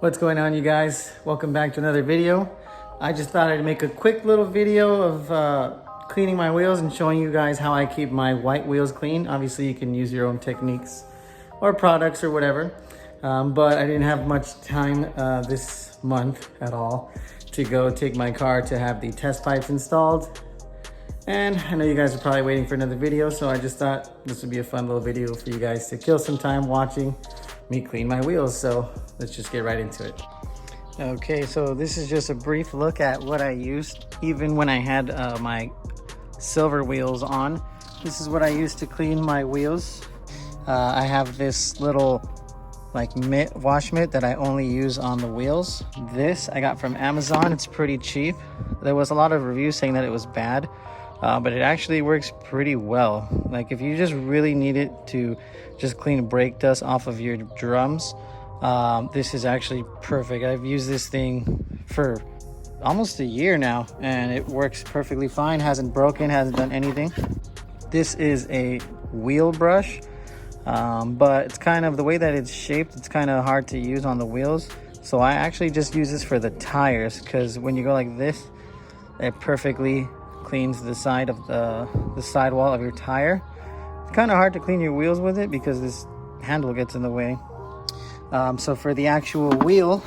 What's going on, you guys? Welcome back to another video. I just thought I'd make a quick little video of cleaning my wheels and showing you guys how I keep my white wheels clean. Obviously, you can use your own techniques or products or whatever, but I didn't have much time this month at all to go take my car to have the test pipes installed. And I know you guys are probably waiting for another video, so I just thought this would be a fun little video for you guys to kill some time watching me clean my wheels. So let's just get right into it. Okay, so this is just a brief look at what I used even when I had my silver wheels on. This is what I used to clean my wheels. I have this little like wash mitt that I only use on the wheels. This I got from Amazon. It's pretty cheap. There was a lot of reviews saying that it was bad, but it actually works pretty well. Like if you just really need it to just clean brake dust off of your drums, this is actually perfect. I've used this thing for almost a year now and it works perfectly fine. Hasn't broken, hasn't done anything. This is a wheel brush, but it's kind of the way that it's shaped, it's kind of hard to use on the wheels. So I actually just use this for the tires, because when you go like this, it perfectly cleans the side of the sidewall of your tire. It's kind of hard to clean your wheels with it because this handle gets in the way. So for the actual wheel,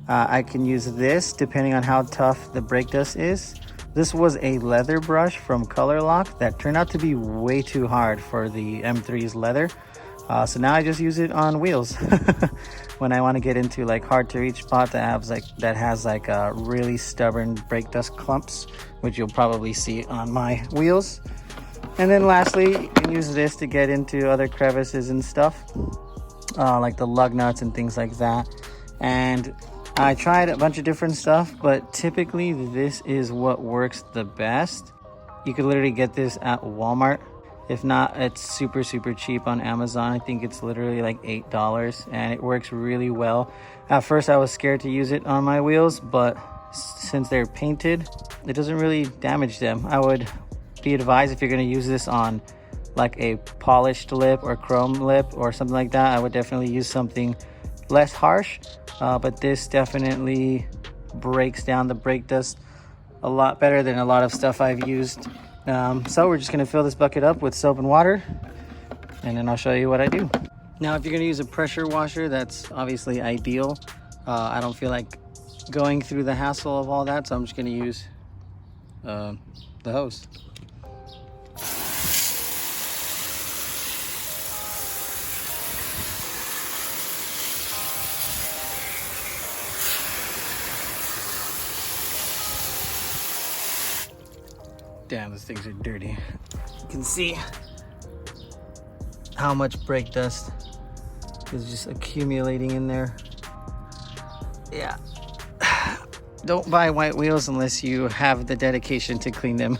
I can use this depending on how tough the brake dust is. This was a leather brush from Color Lock that turned out to be way too hard for the M3's leather. So now I just use it on wheels when I want to get into like hard to reach spot that has like really stubborn brake dust clumps, which you'll probably see on my wheels. And then lastly, you can use this to get into other crevices and stuff, like the lug nuts and things like that. And I tried a bunch of different stuff, but typically this is what works the best. You could literally get this at Walmart. If not, it's super cheap on Amazon. I think it's literally like $8 and it works really well. At first I was scared to use it on my wheels, but since they're painted, it doesn't really damage them. I would be advised, if you're going to use this on like a polished lip or chrome lip or something like that, I would definitely use something less harsh. But this definitely breaks down the brake dust a lot better than a lot of stuff I've used. So we're just going to fill this bucket up with soap and water, and then I'll show you what I do. Now, if you're going to use a pressure washer, that's obviously ideal. I don't feel like going through the hassle of all that, so I'm just going to use the hose. Damn, those things are dirty. You can see how much brake dust is just accumulating in there. Yeah. Don't buy white wheels unless you have the dedication to clean them.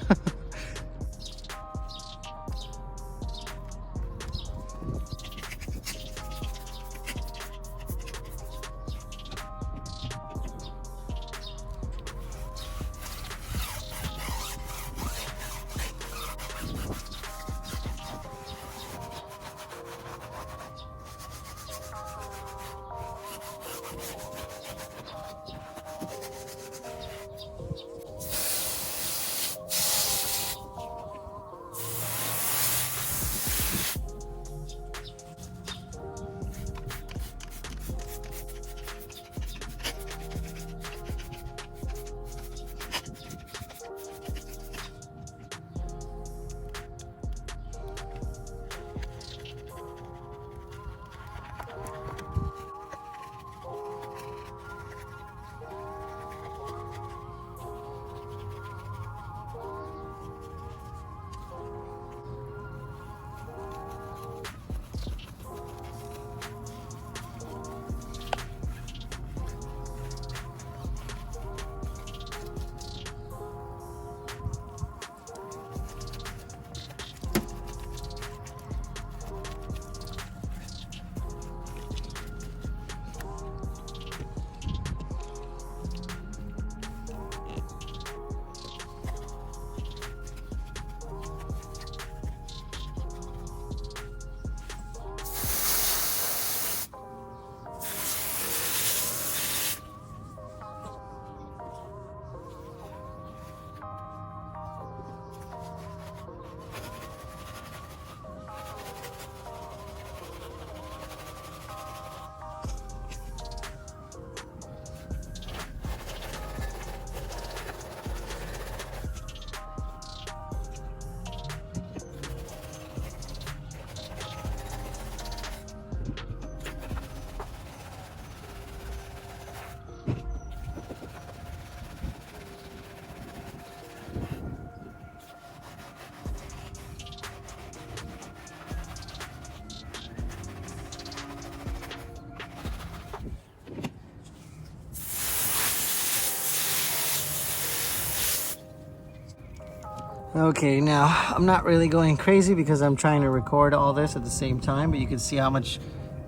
Okay, now I'm not really going crazy because I'm trying to record all this at the same time, but you can see how much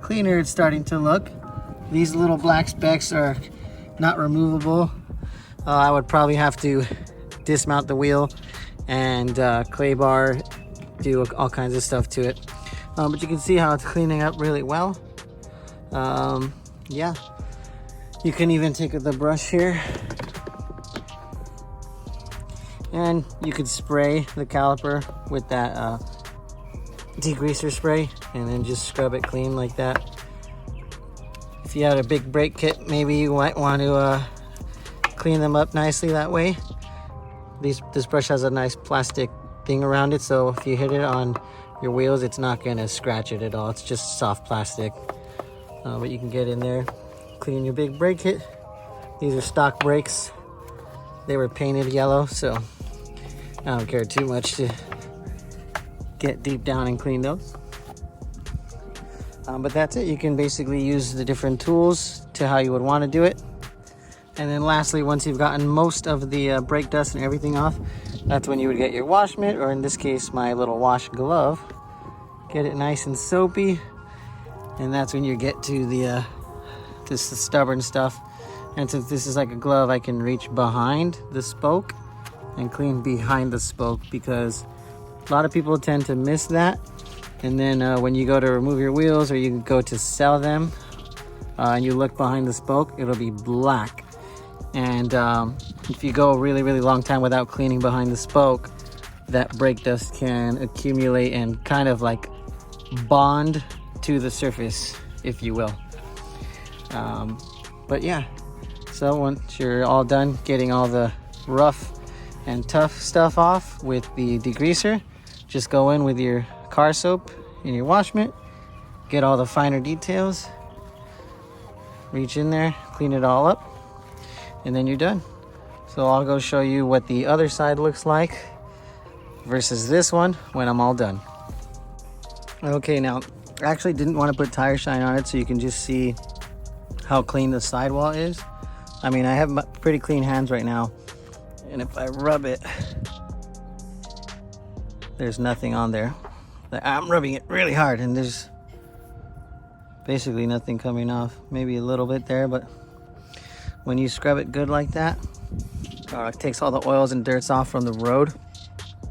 cleaner it's starting to look. These little black specks are not removable. I would probably have to dismount the wheel and clay bar, do all kinds of stuff to it. But you can see how it's cleaning up really well. Yeah, you can even take the brush here and you could spray the caliper with that degreaser spray and then just scrub it clean like that. If you had a big brake kit, maybe you might want to clean them up nicely that way. This brush has a nice plastic thing around it, so if you hit it on your wheels, it's not going to scratch it at all. It's just soft plastic. But you can get in there, clean your big brake kit. These are stock brakes. They were painted yellow, so I don't care too much to get deep down and clean those. But that's it. You can basically use the different tools to how you would want to do it. And then lastly, once you've gotten most of the brake dust and everything off, that's when you would get your wash mitt, or in this case, my little wash glove. Get it nice and soapy. And that's when you get to the stubborn stuff. And since this is like a glove, I can reach behind the spoke and clean behind the spoke, because a lot of people tend to miss that. And then when you go to remove your wheels or you go to sell them and you look behind the spoke, it'll be black. And if you go a really, really long time without cleaning behind the spoke, that brake dust can accumulate and kind of like bond to the surface, if you will. But yeah, so once you're all done getting all the rough and tough stuff off with the degreaser, just go in with your car soap and your wash mitt, get all the finer details, reach in there, clean it all up, and then you're done. So I'll go show you what the other side looks like versus this one when I'm all done. Okay, now I actually didn't want to put tire shine on it so you can just see how clean the sidewall is. I mean, I have pretty clean hands right now, and if I rub it, there's nothing on there. I'm rubbing it really hard and there's basically nothing coming off. Maybe a little bit there, but when you scrub it good like that, it takes all the oils and dirts off from the road,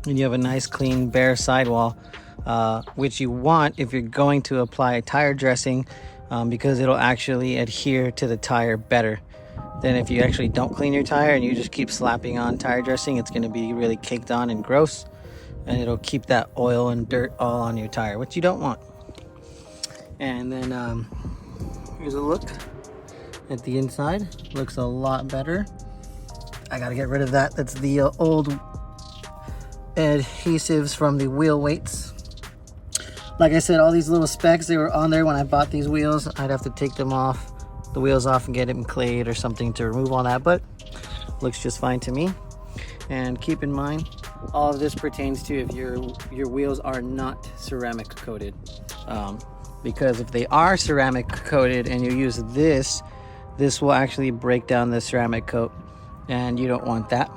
and you have a nice clean bare sidewall, which you want if you're going to apply tire dressing, because it'll actually adhere to the tire better than if you actually don't clean your tire and you just keep slapping on tire dressing. It's going to be really caked on and gross, and it'll keep that oil and dirt all on your tire, which you don't want. And then here's a look at the inside. Looks a lot better. I gotta get rid of that. That's the old adhesives from the wheel weights. Like I said, all these little specks, they were on there when I bought these wheels. I'd have to take them off, the wheels off, and get them clayed or something to remove all that, but looks just fine to me. And keep in mind, all of this pertains to if your wheels are not ceramic coated. Because if they are ceramic coated and you use this will actually break down the ceramic coat, and you don't want that.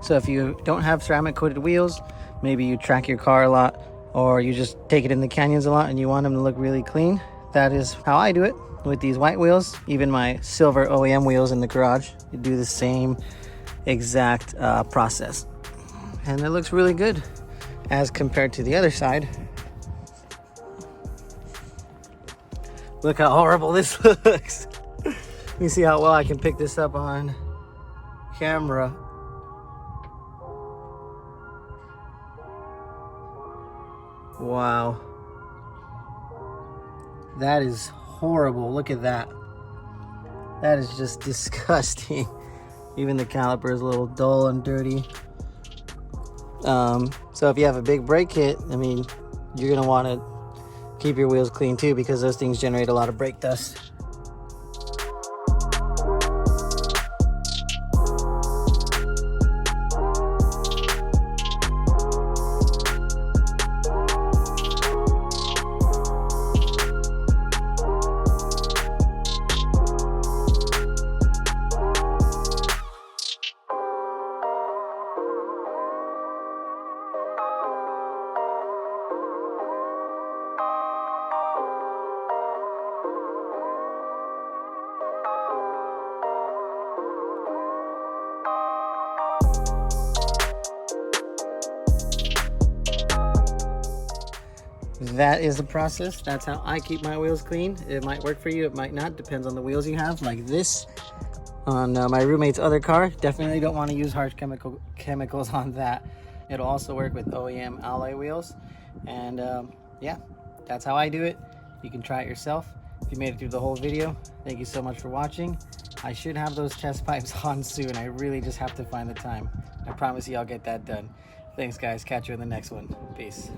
So if you don't have ceramic coated wheels, maybe you track your car a lot, or you just take it in the canyons a lot and you want them to look really clean. That is how I do it with these white wheels. Even my silver OEM wheels in the garage, you do the same exact process, and it looks really good as compared to the other side. Look how horrible this looks. Let me see how well I can pick this up on camera. Wow. That is horrible. Look at that. That is just disgusting. Even the caliper is a little dull and dirty. So if you have a big brake kit, I mean, you're gonna want to keep your wheels clean too, because those things generate a lot of brake dust. that is the process. That's how I keep my wheels clean. It might work for you, it might not, depends on the wheels you have. Like this on my roommate's other car, definitely don't want to use harsh chemicals on that. It'll also work with OEM alloy wheels. And yeah, that's how I do it. You can try it yourself. If you made it through the whole video, thank you so much for watching. I should have those test pipes on soon. I really just have to find the time. I promise you I'll get that done. Thanks guys, catch you in the next one. Peace.